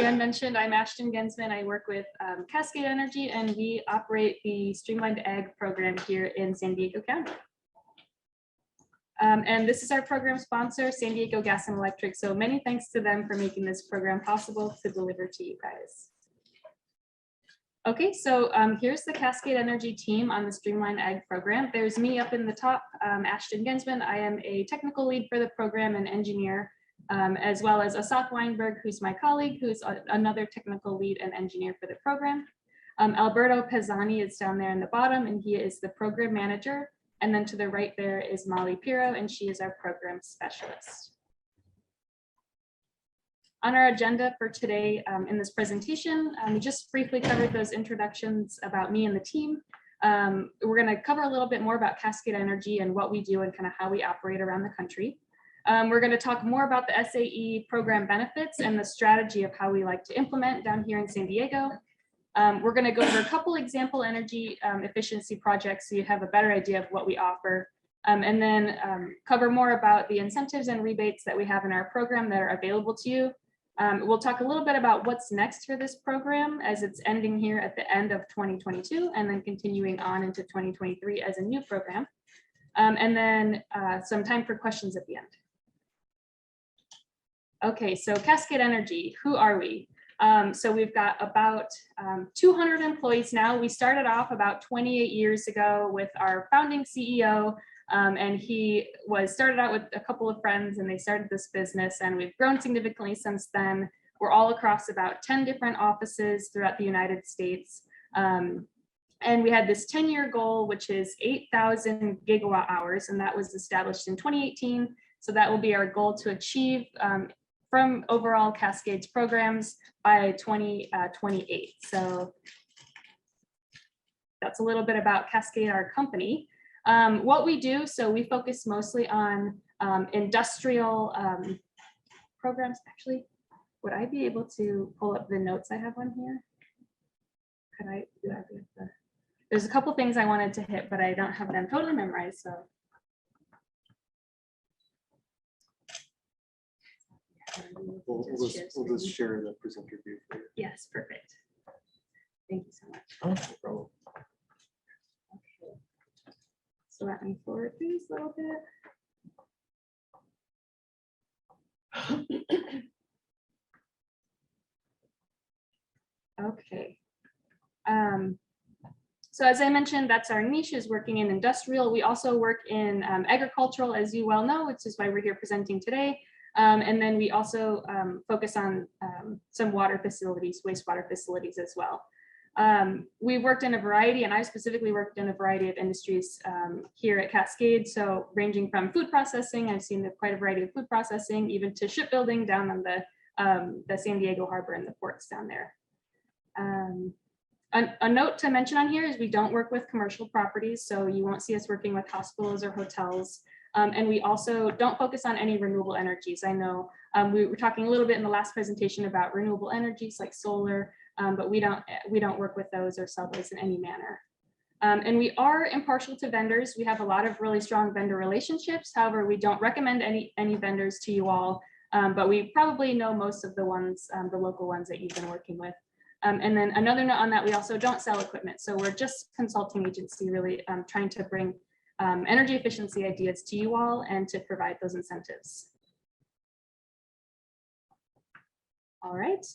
Jan mentioned, I'm Ashton Genzman. I work with Cascade Energy, and we operate the Streamlined Ag program here in San Diego County. And this is our program sponsor, San Diego Gas and Electric. So many thanks to them for making this program possible to deliver to you guys. Okay, so here's the Cascade Energy team on the Streamlined Ag program. There's me up in the top, Ashton Genzman. I am a technical lead for the program and engineer, as well as Asaf Weinberg, who's my colleague, who's another technical lead and engineer for the program. Alberto Pezzani is down there in the bottom, and he is the program manager. And then to the right there is Molly Piro, and she is our program specialist. On our agenda for today in this presentation, we just briefly covered those introductions about me and the team. We're going to cover a little bit more about Cascade Energy and what we do and kind of how we operate around the country. We're going to talk more about the SAE program benefits and the strategy of how we like to implement down here in San Diego. We're going to go over a couple example energy efficiency projects so you have a better idea of what we offer. And then cover more about the incentives and rebates that we have in our program that are available to you. We'll talk a little bit about what's next for this program as it's ending here at the end of 2022 and then continuing on into 2023 as a new program. And then some time for questions at the end. Okay, so Cascade Energy, who are we? So we've got about 200 employees now. We started off about 28 years ago with our founding CEO. And he started out with a couple of friends and they started this business, and we've grown significantly since then. We're all across about 10 different offices throughout the United States. And we had this 10-year goal, which is 8,000 gigawatt hours, and that was established in 2018. So that will be our goal to achieve from overall Cascade's programs by 2028. So that's a little bit about Cascade, our company. What we do, so we focus mostly on industrial programs. Actually, would I be able to pull up the notes I have on here? Could I do that? There's a couple things I wanted to hit, but I don't have them totally memorized. So we'll just share the presenter view for you. Yes, perfect. Thank you so much. Oh, no problem. So let me forward these a little bit. Okay. So as I mentioned, that's our niche, is working in industrial. We also work in agricultural, as you well know, which is why we're here presenting today. And then we also focus on some water facilities, wastewater facilities as well. We've worked in a variety, and I specifically worked in a variety of industries here at Cascade. So ranging from food processing, I've seen quite a variety of food processing, even to shipbuilding down on the San Diego Harbor and the ports down there. A note to mention on here is we don't work with commercial properties, so you won't see us working with hospitals or hotels. And we also don't focus on any renewable energies. I know we were talking a little bit in the last presentation about renewable energies like solar, but we don't work with those or sell those in any manner. And we are impartial to vendors. We have a lot of really strong vendor relationships. However, we don't recommend any vendors to you all, but we probably know most of the ones, the local ones that you've been working with. And then another note on that, we also don't sell equipment. So we're just consulting agency, really trying to bring energy efficiency ideas to you all and to provide those incentives. All right.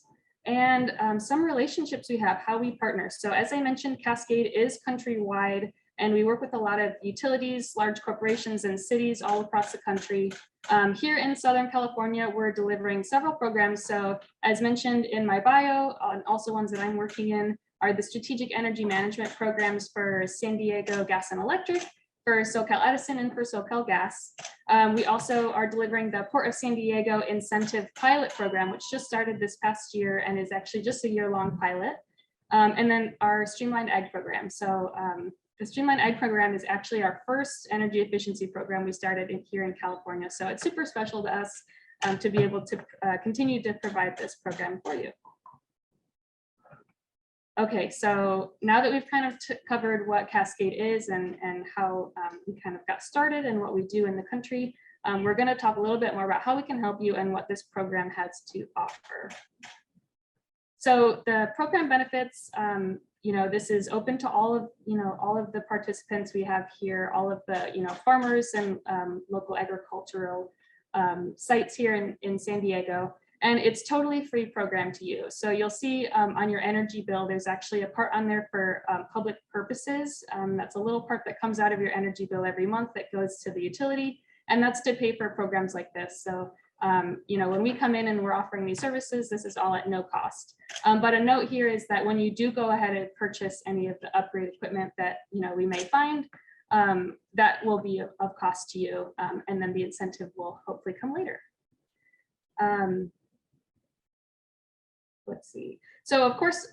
And some relationships we have, how we partner. So as I mentioned, Cascade is countrywide, and we work with a lot of utilities, large corporations, and cities all across the country. Here in Southern California, we're delivering several programs. So as mentioned in my bio, and also ones that I'm working in, are the strategic energy management programs for San Diego Gas and Electric, for SoCal Edison, and for SoCal Gas. We also are delivering the Port of San Diego Incentive Pilot Program, which just started this past year and is actually just a year-long pilot. And then our Streamlined Ag program. So the Streamlined Ag program is actually our first energy efficiency program we started here in California. So it's super special to us to be able to continue to provide this program for you. Okay, so now that we've kind of covered what Cascade is and how we kind of got started and what we do in the country, we're going to talk a little bit more about how we can help you and what this program has to offer. So the program benefits, this is open to all of, all of the participants we have here, all of the, farmers and local agricultural sites here in San Diego. And it's totally free program to use. So you'll see on your energy bill, there's actually a part on there for public purposes. That's a little part that comes out of your energy bill every month that goes to the utility. And that's to pay for programs like this. So, when we come in and we're offering these services, this is all at no cost. But a note here is that when you do go ahead and purchase any of the upgrade equipment that, we may find, that will be of cost to you. And then the incentive will hopefully come later. Let's see. So of course,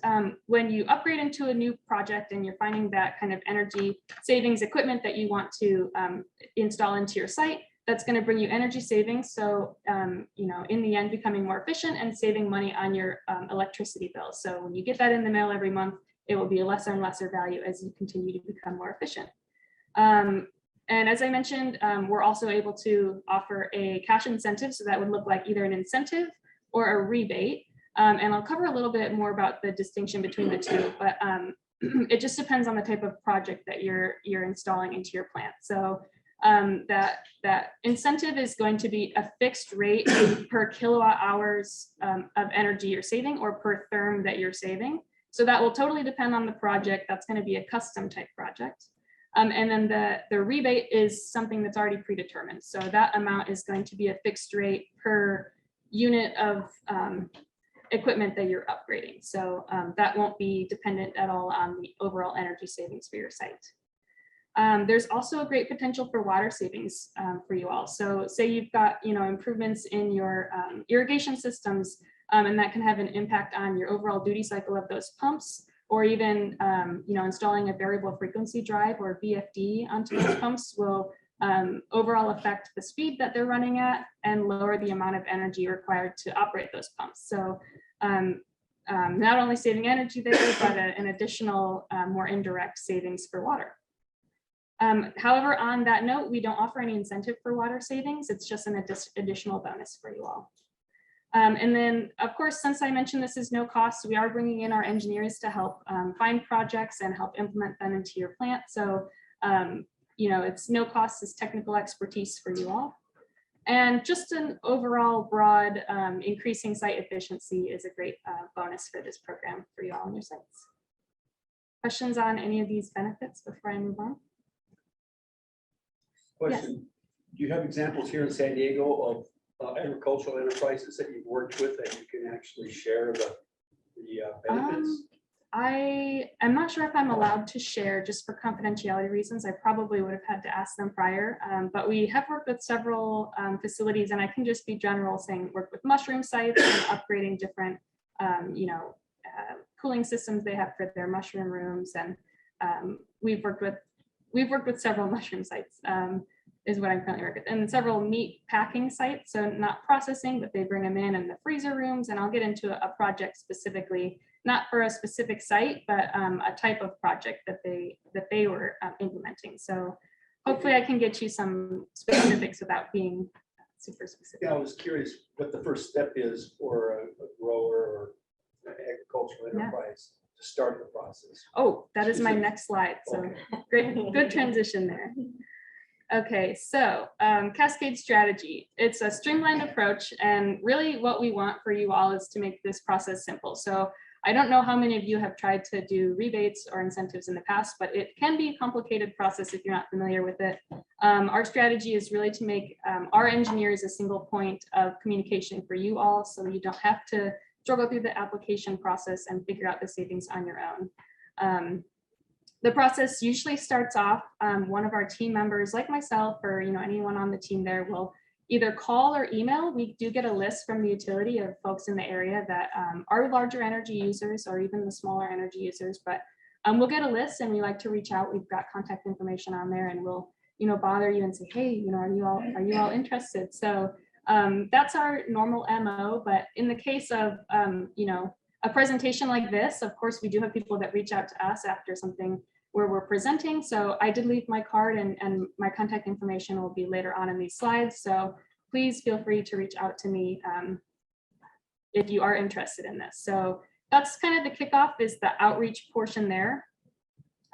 when you upgrade into a new project and you're finding that kind of energy savings equipment that you want to install into your site, that's going to bring you energy savings. So, in the end, becoming more efficient and saving money on your electricity bill. So when you get that in the mail every month, it will be a lesser and lesser value as you continue to become more efficient. And as I mentioned, we're also able to offer a cash incentive. So that would look like either an incentive or a rebate. And I'll cover a little bit more about the distinction between the two, but it just depends on the type of project that you're installing into your plant. So that incentive is going to be a fixed rate per kilowatt hours of energy you're saving or per therm that you're saving. So that will totally depend on the project. That's going to be a custom type project. And then the rebate is something that's already predetermined. So that amount is going to be a fixed rate per unit of equipment that you're upgrading. So that won't be dependent at all on the overall energy savings for your site. There's also a great potential for water savings for you all. So say you've got, improvements in your irrigation systems, and that can have an impact on your overall duty cycle of those pumps, or even, installing a variable frequency drive or VFD onto those pumps will overall affect the speed that they're running at and lower the amount of energy required to operate those pumps. So not only saving energy there, but an additional more indirect savings for water. However, on that note, we don't offer any incentive for water savings. It's just an additional bonus for you all. And then, of course, since I mentioned this is no cost, we are bringing in our engineers to help find projects and help implement them into your plant. So, it's no cost, it's technical expertise for you all. And just an overall broad increasing site efficiency is a great bonus for this program for you all on your sites. Questions on any of these benefits before I move on? Question, yes. Do you have examples here in San Diego of agricultural enterprises that you've worked with that you can actually share the benefits? I am not sure if I'm allowed to share just for confidentiality reasons. I probably would have had to ask them prior, but we have worked with several facilities, and I can just be general saying work with mushroom sites and upgrading different, cooling systems they have for their mushroom rooms. And we've worked with several mushroom sites, is what I'm currently working with, and several meat packing sites. So not processing, but they bring them in the freezer rooms. And I'll get into a project specifically, not for a specific site, but a type of project that they were implementing. So hopefully I can get you some specifics without being super specific. Yeah, I was curious what the first step is for a grower or an agricultural enterprise to start the process. Oh, that is my next slide. So okay. Great, good transition there. Okay, so Cascade strategy. It's a streamlined approach, and really what we want for you all is to make this process simple. So I don't know how many of you have tried to do rebates or incentives in the past, but it can be a complicated process if you're not familiar with it. Our strategy is really to make our engineers a single point of communication for you all, so you don't have to struggle through the application process and figure out the savings on your own. The process usually starts off, one of our team members like myself or anyone on the team there will either call or email. We do get a list from the utility of folks in the area that are larger energy users or even the smaller energy users, but we'll get a list and we like to reach out. We've got contact information on there, and we'll bother you and say, hey, are you all interested? So that's our normal MO. But in the case of a presentation like this, of course, we do have people that reach out to us after something where we're presenting. So I did leave my card, and my contact information will be later on in these slides. So please feel free to reach out to me if you are interested in this. So that's kind of the kickoff, is the outreach portion there.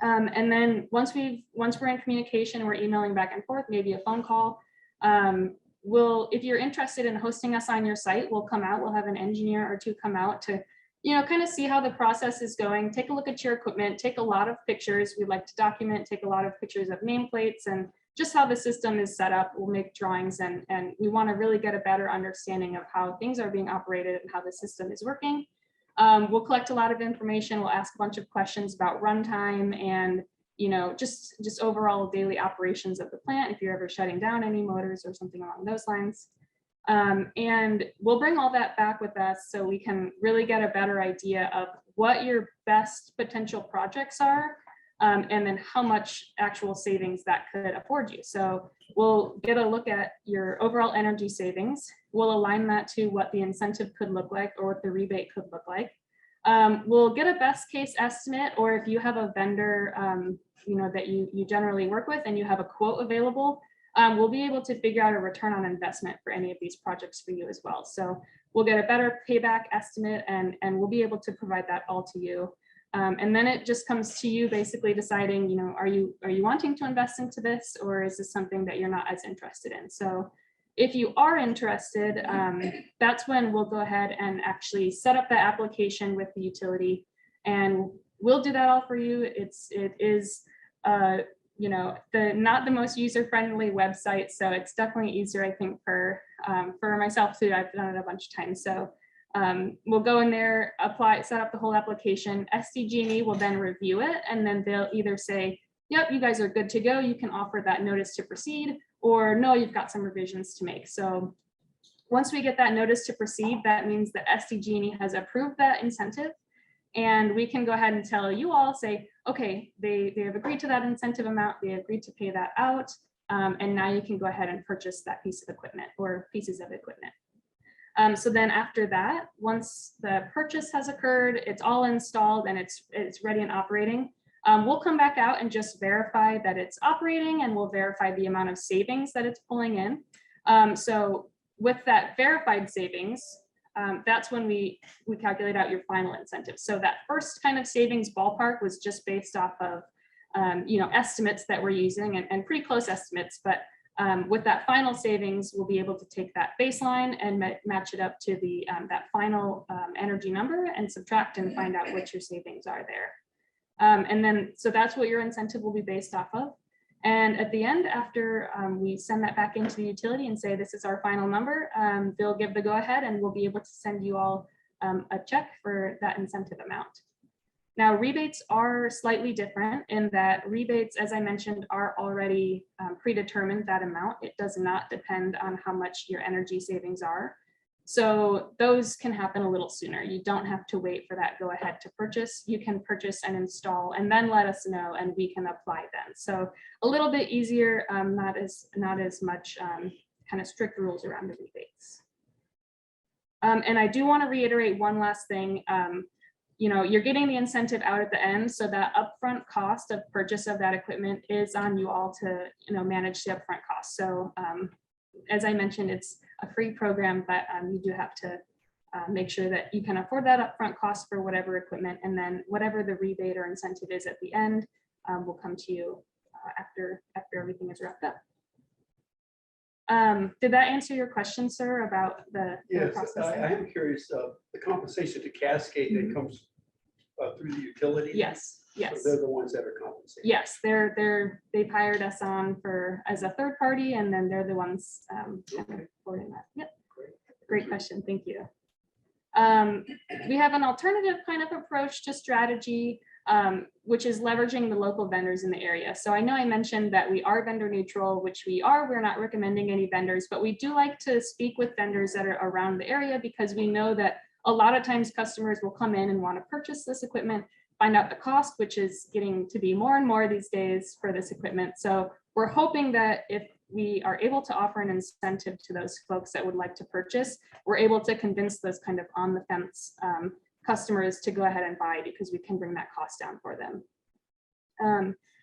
And then once we're in communication, we're emailing back and forth, maybe a phone call. If you're interested in hosting us on your site, we'll come out, we'll have an engineer or two come out to, kind of see how the process is going, take a look at your equipment, take a lot of pictures. We'd like to document, take a lot of pictures of nameplates and just how the system is set up. We'll make drawings and we want to really get a better understanding of how things are being operated and how the system is working. We'll collect a lot of information. We'll ask a bunch of questions about runtime and, just overall daily operations of the plant, if you're ever shutting down any motors or something along those lines. And we'll bring all that back with us so we can really get a better idea of what your best potential projects are, and then how much actual savings that could afford you. So we'll get a look at your overall energy savings. We'll align that to what the incentive could look like or what the rebate could look like. We'll get a best case estimate, or if you have a vendor that you generally work with and you have a quote available, we'll be able to figure out a return on investment for any of these projects for you as well. So we'll get a better payback estimate and we'll be able to provide that all to you. And then it just comes to you basically deciding, are you wanting to invest into this, or is this something that you're not as interested in? So if you are interested, that's when we'll go ahead and actually set up the application with the utility, and we'll do that all for you. It is not the most user-friendly website, so it's definitely easier, I think, for myself too. I've done it a bunch of times. So we'll go in there, apply, set up the whole application. SDG&E will then review it, and then they'll either say, yep, you guys are good to go, you can offer that notice to proceed, or no, you've got some revisions to make. So once we get that notice to proceed, that means that SDG&E has approved that incentive, and we can go ahead and tell you all, say, okay, they have agreed to that incentive amount, they agreed to pay that out, and now you can go ahead and purchase that piece of equipment or pieces of equipment. So then after that, once the purchase has occurred, it's all installed and it's ready and operating, we'll come back out and just verify that it's operating, and we'll verify the amount of savings that it's pulling in. So with that verified savings, that's when we calculate out your final incentive. So that first kind of savings ballpark was just based off of estimates that we're using, and pretty close estimates, but with that final savings, we'll be able to take that baseline and match it up to the that final energy number and subtract and find out what your savings are there. And then, so that's what your incentive will be based off of. And at the end, after we send that back into the utility and say, this is our final number, they'll give the go ahead, and we'll be able to send you all a check for that incentive amount. Now, rebates are slightly different in that rebates, as I mentioned, are already predetermined, that amount. It does not depend on how much your energy savings are. So those can happen a little sooner. You don't have to wait for that go ahead to purchase. You can purchase and install and then let us know, and we can apply then. So a little bit easier, not as much kind of strict rules around the rebates. And I do want to reiterate one last thing. You're getting the incentive out at the end, so that upfront cost of purchase of that equipment is on you all to manage the upfront cost. So as I mentioned, it's a free program, but you do have to make sure that you can afford that upfront cost for whatever equipment, and then whatever the rebate or incentive is at the end will come to you after everything is wrapped up. Did that answer your question, sir, about the process? I am curious, the compensation to Cascade that comes through the utility? Yes. So they're the ones that are compensated? Yes, they've hired us on as a third party, and then they're the ones supporting that. Yep. Great question. Thank you. We have an alternative kind of approach to strategy, which is leveraging the local vendors in the area. So I know I mentioned that we are vendor neutral, which we are. We're not recommending any vendors, but we do like to speak with vendors that are around the area, because we know that a lot of times customers will come in and want to purchase this equipment, find out the cost, which is getting to be more and more these days for this equipment. So we're hoping that if we are able to offer an incentive to those folks that would like to purchase, we're able to convince those kind of on the fence customers to go ahead and buy, because we can bring that cost down for them.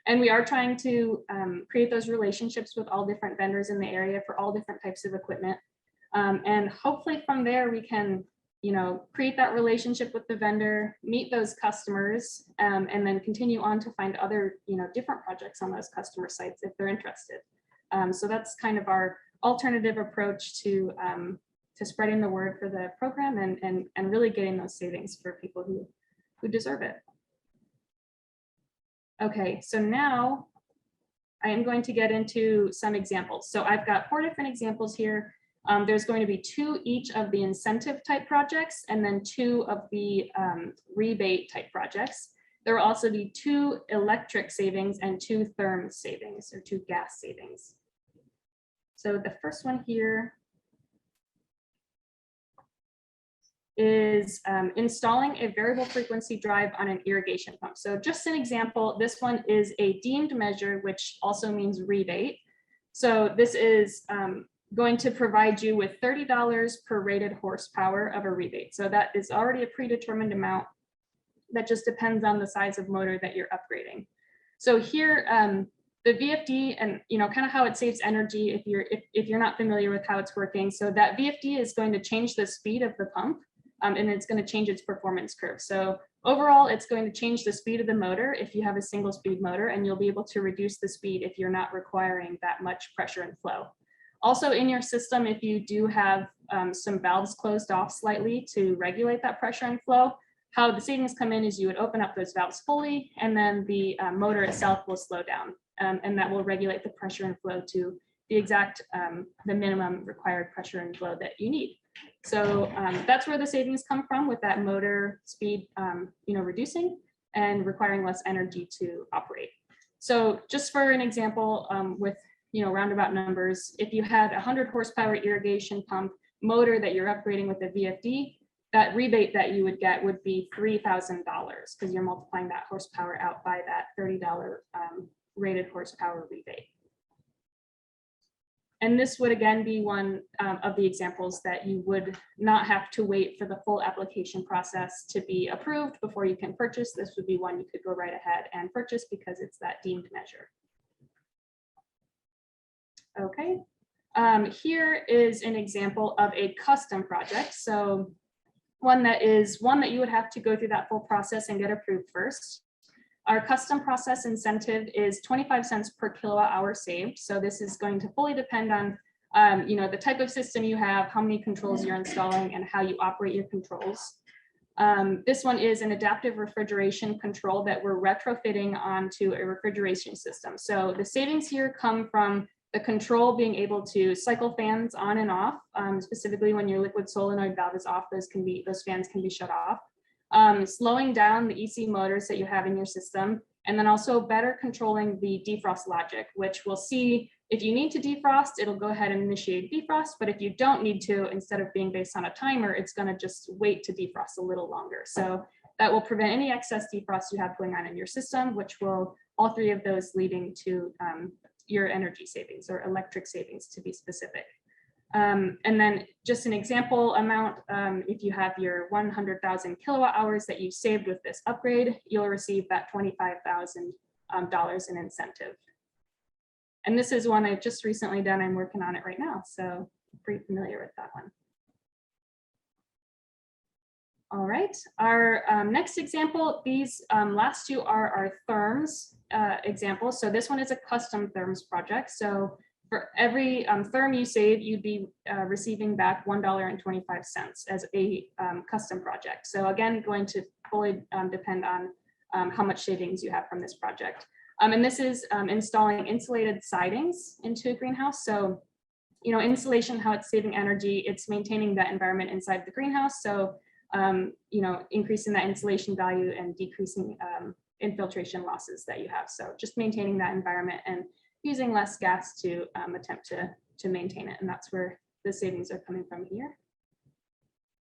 And we are trying to create those relationships with all different vendors in the area for all different types of equipment. And hopefully from there, we can create that relationship with the vendor, meet those customers, and then continue on to find other, different projects on those customer sites if they're interested. So that's kind of our alternative approach to spreading the word for the program and really getting those savings for people who deserve it. Okay, so now I am going to get into some examples. So I've got 4 different examples here. There's going to be 2 each of the incentive type projects and then 2 of the rebate type projects. There will also be 2 electric savings and 2 therm savings or 2 gas savings. So the first one here is installing a variable frequency drive on an irrigation pump. So just an example, this one is a deemed measure, which also means rebate. So this is going to provide you with $30 per rated horsepower of a rebate. So that is already a predetermined amount that just depends on the size of motor that you're upgrading. So here, the VFD and kind of how it saves energy if you're not familiar with how it's working. So that VFD is going to change the speed of the pump. And it's going to change its performance curve. So overall, it's going to change the speed of the motor if you have a single speed motor, and you'll be able to reduce the speed if you're not requiring that much pressure and flow. Also in your system, if you do have some valves closed off slightly to regulate that pressure and flow, how the savings come in is you would open up those valves fully, and then the motor itself will slow down, and that will regulate the pressure and flow to the exact, the minimum required pressure and flow that you need. So that's where the savings come from, with that motor speed, reducing and requiring less energy to operate. So just for an example, with roundabout numbers, if you had a 100 horsepower irrigation pump motor that you're upgrading with a VFD, that rebate that you would get would be $3,000 because you're multiplying that horsepower out by that $30 rated horsepower rebate. And this would again be one of the examples that you would not have to wait for the full application process to be approved before you can purchase. This would be one you could go right ahead and purchase because it's that deemed measure. Okay, here is an example of a custom project. So one that you would have to go through that full process and get approved first. Our custom process incentive is 25 cents per kilowatt hour saved. So this is going to fully depend on the type of system you have, how many controls you're installing, and how you operate your controls. This one is an adaptive refrigeration control that we're retrofitting onto a refrigeration system. So the savings here come from the control being able to cycle fans on and off, specifically when your liquid solenoid valve is off, those fans can be shut off. Slowing down the EC motors that you have in your system, and then also better controlling the defrost logic, which we'll see if you need to defrost, it'll go ahead and initiate defrost, but if you don't need to, instead of being based on a timer, it's going to just wait to defrost a little longer. So that will prevent any excess defrost you have going on in your system, which will, all 3 of those leading to your energy savings or electric savings to be specific. And then just an example amount, if you have your 100,000 kilowatt hours that you saved with this upgrade, you'll receive that $25,000 in incentive. And this is one I've just recently done. I'm working on it right now, so I'm pretty familiar with that one. All right, our next example, these last 2 are our therms examples. So this one is a custom therms project. So for every therm you save, you'd be receiving back $1.25 as a custom project. So again, going to fully depend on how much savings you have from this project. And this is installing insulated sidings into a greenhouse. So, insulation, how it's saving energy, it's maintaining that environment inside the greenhouse. So, increasing that insulation value and decreasing infiltration losses that you have. So just maintaining that environment and using less gas to attempt to maintain it. And that's where the savings are coming from here.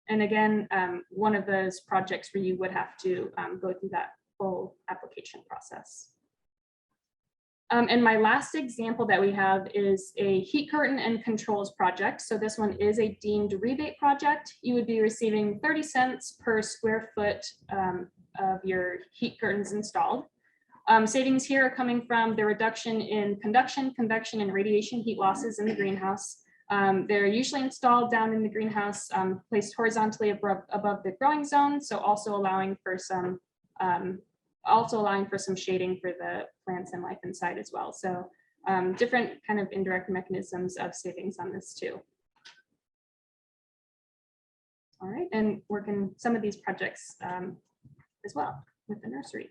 And again, one of those projects where you would have to go through that full application process. And my last example that we have is a heat curtain and controls project. So this one is a deemed rebate project. You would be receiving 30 cents per square foot of your heat curtains installed. Savings here are coming from the reduction in conduction, convection, and radiation heat losses in the greenhouse, They're usually installed down in the greenhouse, placed horizontally above the growing zone, so also allowing for some shading for the plants and life inside as well. So different kind of indirect mechanisms of savings on this too. All right, and working some of these projects as well with the nursery.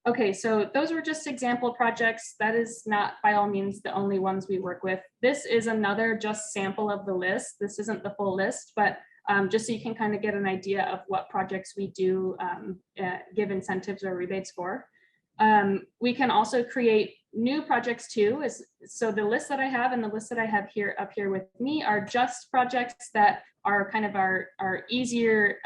Okay, so those were just example projects. That is not by all means the only ones we work with. This is another just sample of the list. This isn't the full list, but just so you can kind of get an idea of what projects we do give incentives or rebates for. We can also create new projects too. So the list that I have and the list that I have here up here with me are just projects that are kind of our easier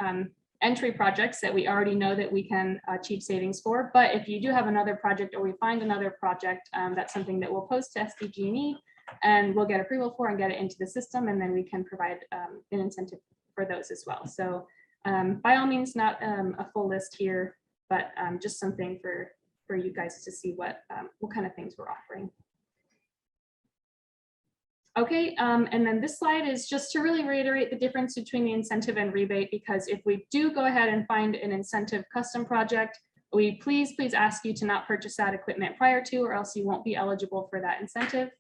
entry projects that we already know that we can achieve savings for. But if you do have another project or we find another project, that's something that we'll post to SDG&E and we'll get approval for and get it into the system, and then we can provide an incentive for those as well. So by all means, not a full list here, but just something for you guys to see what kind of things we're offering. Okay, and then this slide is just to really reiterate the difference between the incentive and rebate, because if we do go ahead and find an incentive custom project, we please ask you to not purchase that equipment prior to, or else you won't be eligible for that incentive.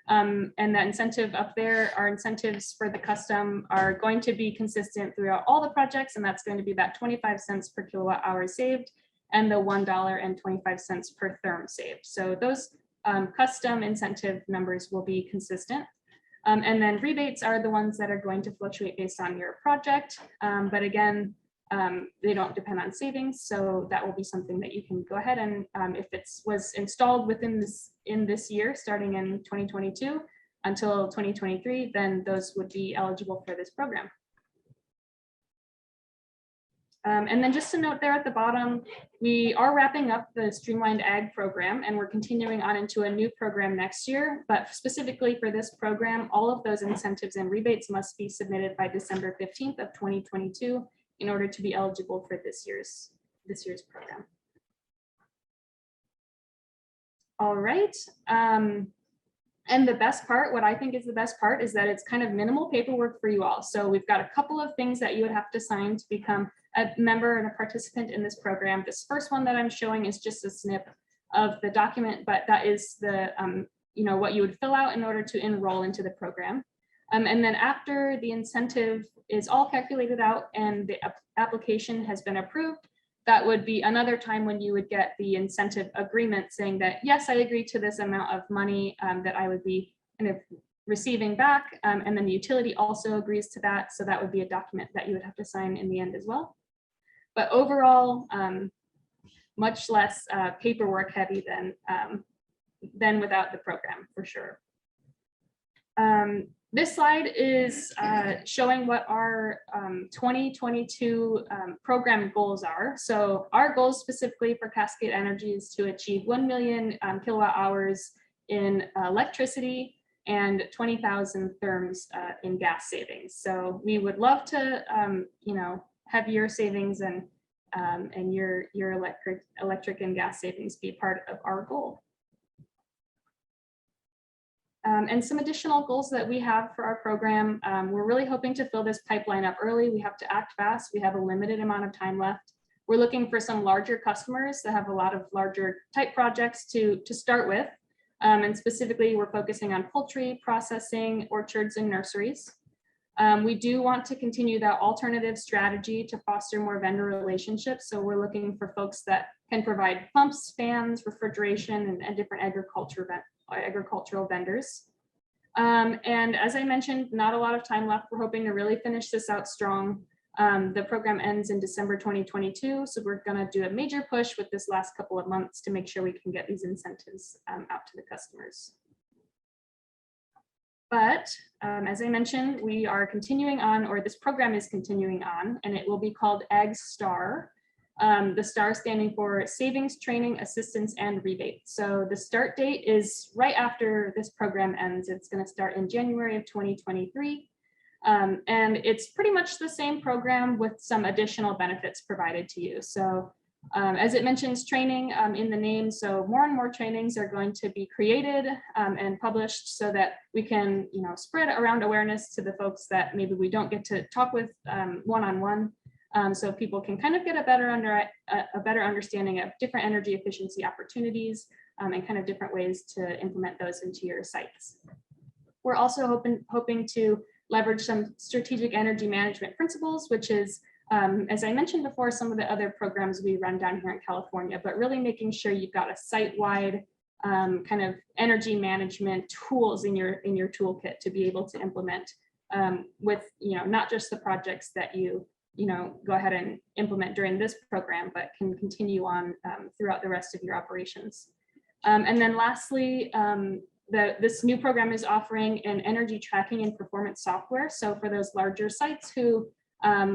And that incentive up there, our incentives for the custom are going to be consistent throughout all the projects, and that's going to be that 25 cents per kilowatt hour saved and the $1.25 per therm saved. So those custom incentive numbers will be consistent. And then rebates are the ones that are going to fluctuate based on your project. But again, they don't depend on savings. So that will be something that you can go ahead and if it was installed within this year, starting in 2022 until 2023, then those would be eligible for this program. And then just a note there at the bottom, we are wrapping up the Streamlined Ag program and we're continuing on into a new program next year. But specifically for this program, all of those incentives and rebates must be submitted by December 15th of 2022 in order to be eligible for this year's program. All right. And the best part, what I think is the best part, is that it's kind of minimal paperwork for you all. So we've got a couple of things that you would have to sign to become a member and a participant in this program. This first one that I'm showing is just a snip of the document, but that is the what you would fill out in order to enroll into the program. And then after the incentive is all calculated out and the application has been approved, that would be another time when you would get the incentive agreement saying that, yes, I agree to this amount of money that I would be kind of receiving back. And then the utility also agrees to that. So that would be a document that you would have to sign in the end as well. But overall, much less paperwork heavy than without the program, for sure. This slide is showing what our 2022 program goals are. So our goals specifically for Cascade Energy is to achieve 1 million kilowatt hours in electricity and 20,000 therms in gas savings. So we would love to, have your savings and your electric and gas savings be part of our goal. And some additional goals that we have for our program, we're really hoping to fill this pipeline up early. We have to act fast. We have a limited amount of time left. We're looking for some larger customers that have a lot of larger type projects to start with. And specifically, we're focusing on poultry, processing, orchards, and nurseries. We do want to continue that alternative strategy to foster more vendor relationships. So we're looking for folks that can provide pumps, fans, refrigeration, and different agricultural vendors. And as I mentioned, not a lot of time left. We're hoping to really finish this out strong. The program ends in December 2022. So we're going to do a major push with this last couple of months to make sure we can get these incentives out to the customers. But as I mentioned, we are continuing on, or this program is continuing on, and it will be called Ag Star. The STAR standing for Savings, Training, Assistance, and Rebate. So the start date is right after this program ends. It's going to start in January of 2023. And it's pretty much the same program with some additional benefits provided to you. So As it mentions training in the name, so more and more trainings are going to be created and published so that we can, spread around awareness to the folks that maybe we don't get to talk with one-on-one. So people can kind of get a better understanding of different energy efficiency opportunities and kind of different ways to implement those into your sites. We're also hoping to leverage some strategic energy management principles, which is, as I mentioned before, some of the other programs we run down here in California, but really making sure you've got a site-wide kind of energy management tools in your toolkit to be able to implement with, not just the projects that you go ahead and implement during this program, but can continue on throughout the rest of your operations. And then lastly, this new program is offering an energy tracking and performance software. So for those larger sites who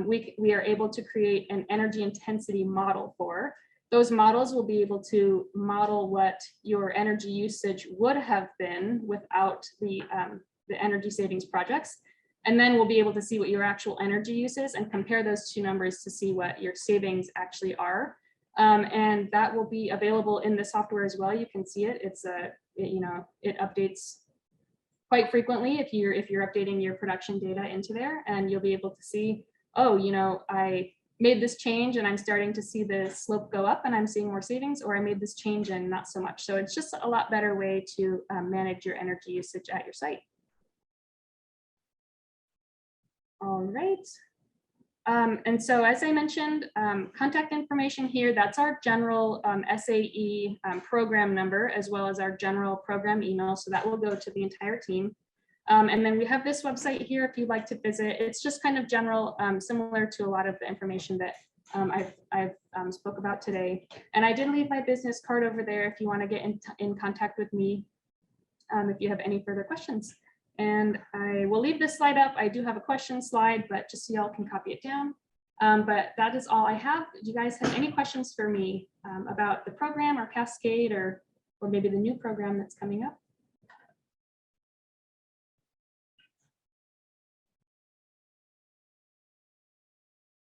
we are able to create an energy intensity model for, those models will be able to model what your energy usage would have been without the energy savings projects. And then we'll be able to see what your actual energy use is and compare those two numbers to see what your savings actually are. And that will be available in the software as well. You can see it. It updates quite frequently if you're updating your production data into there, and you'll be able to see, oh, I made this change and I'm starting to see the slope go up and I'm seeing more savings, or I made this change and not so much. So it's just a lot better way to manage your energy usage at your site. All right. And so as I mentioned, contact information here, that's our general SAE program number, as well as our general program email. So that will go to the entire team. And then we have this website here if you'd like to visit. It's just kind of general, similar to a lot of the information that I've spoke about today. And I did leave my business card over there if you want to get in contact with me if you have any further questions. And I will leave this slide up. I do have a question slide, but just so y'all can copy it down. But that is all I have. Do you guys have any questions for me about the program or Cascade or maybe the new program that's coming up?